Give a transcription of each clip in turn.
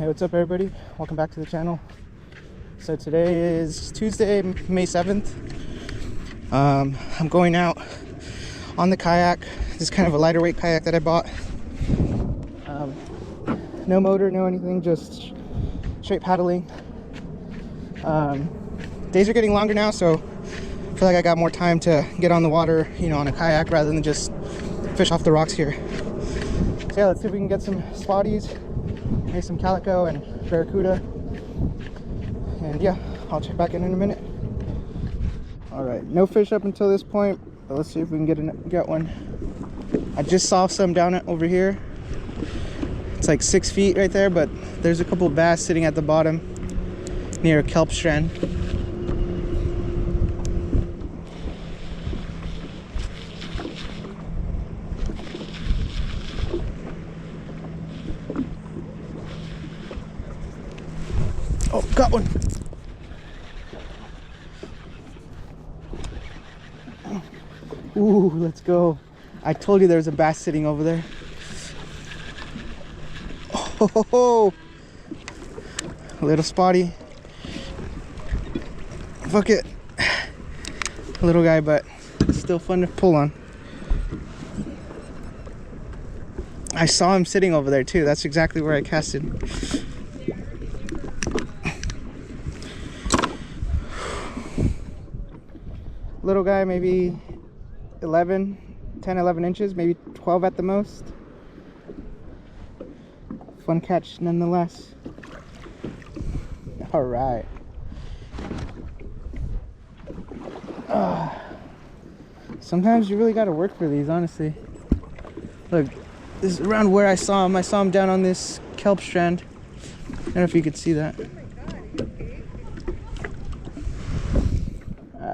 Hey, what's up everybody? Welcome back to the channel. So today is Tuesday, May 7th. I'm going out on the kayak. This is kind of a lighter weight kayak that I bought. No motor, no anything, just straight paddling. Days are getting longer now, so I feel like I got more time to get on the water, you know, on a kayak rather than just fish off the rocks here. So yeah, let's see if we can get some spotties, maybe some calico and barracuda. And yeah, I'll check back in a minute. All right, no fish up until this point, but let's see if we can get one. I just saw some down over here. It's like 6 feet right there, but there's a couple of bass sitting at the bottom near a kelp strand. Oh, got one. Ooh, let's go. I told you there was a bass sitting over there. Oh, a little spotty. Fuck it. Little guy, but still fun to pull on. I saw him sitting over there too. That's exactly where I casted. Little guy, maybe 10, 11 inches, maybe 12 at the most. Fun catch nonetheless. All right. Sometimes you really got to work for these, honestly. Look, this is around where I saw him. I saw him down on this kelp strand. I don't know if you could see that.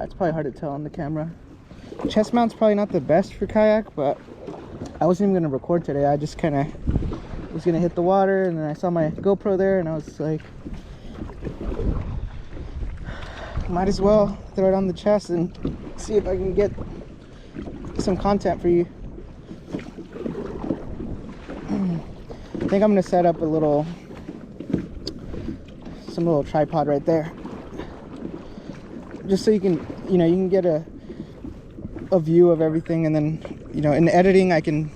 It's probably hard to tell on the camera. Chest mount's probably not the best for kayak, but I wasn't even gonna record today. I just kind of was gonna hit the water, and then I saw my GoPro there, and I was like, might as well throw it on the chest and see if I can get some content for you. I think I'm gonna set up some little tripod right there, just so you can, you know, you can get a view of everything, and then, you know, in editing I can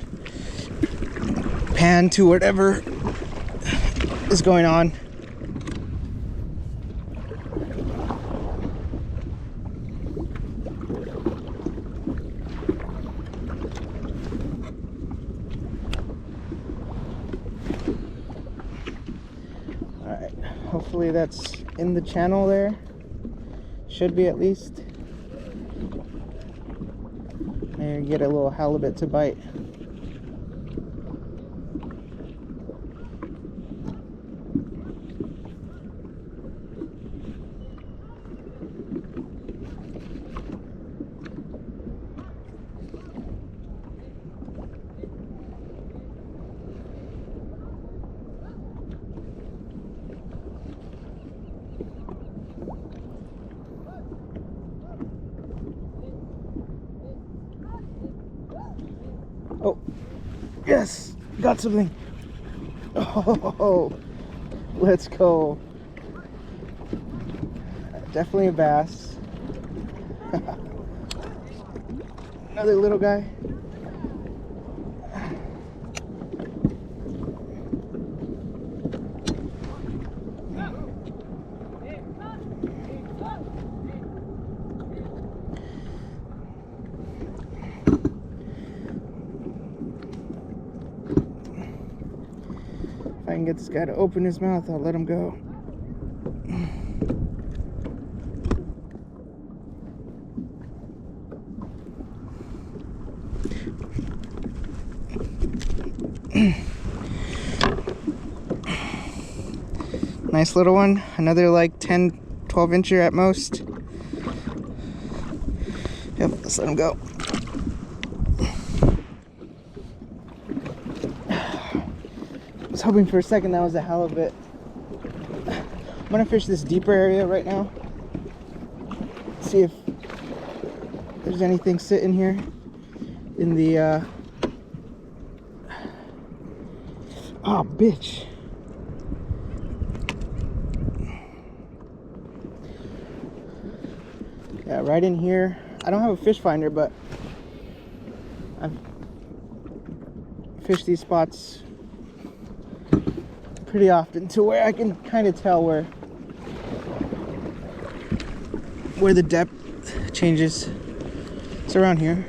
pan to whatever is going on. All right, hopefully that's in the channel there. Should be, at least. Maybe get a little halibut to bite. Oh, yes, got something. Oh, let's go. Definitely a bass. Another little guy. If I can get this guy to open his mouth, I'll let him go. Nice little one. Another like 10, 12 incher at most. Yep, let's let him go. I was hoping for a second that was a halibut. I'm gonna fish this deeper area right now. See if there's anything sitting here in the oh bitch, Yeah, right in here. I don't have a fish finder, but I've fished these spots pretty often to where I can kind of tell where the depth changes. It's around here.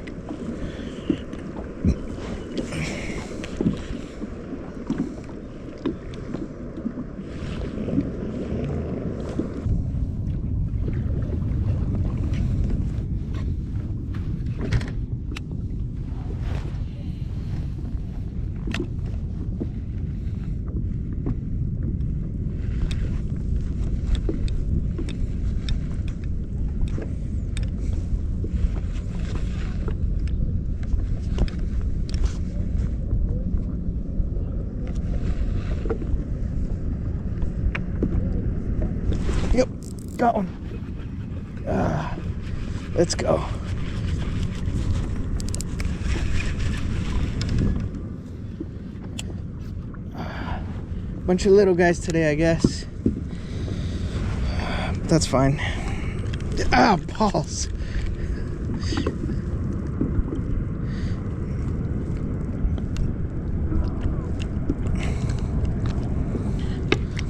Yep, got one. Let's go. Bunch of little guys today, I guess. That's fine. Ah, balls.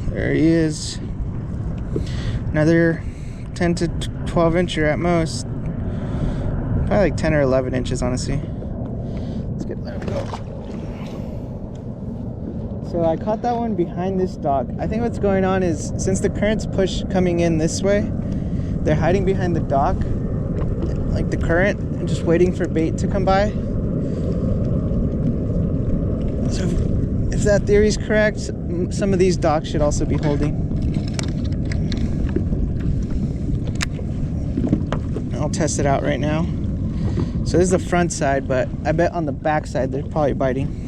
There he is. Another 10 to 12 incher at most. Probably like 10 or 11 inches, honestly. Let's let him go. So I caught that one behind this dock. I think what's going on is, since the current's coming in this way, they're hiding behind the dock, like the current, and just waiting for bait to come by. So if that theory is correct, some of these docks should also be holding. I'll test it out right now. So this is the front side, but I bet on the back side they're probably biting.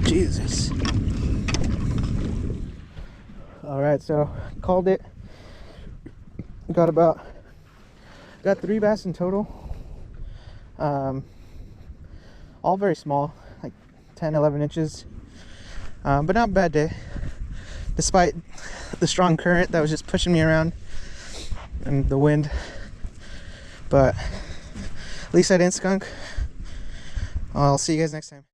Jesus. All right, so called it. Got 3 bass in total. All very small, like 10, 11 inches. But not a bad day, despite the strong current that was just pushing me around and the wind. But at least I didn't skunk. I'll see you guys next time.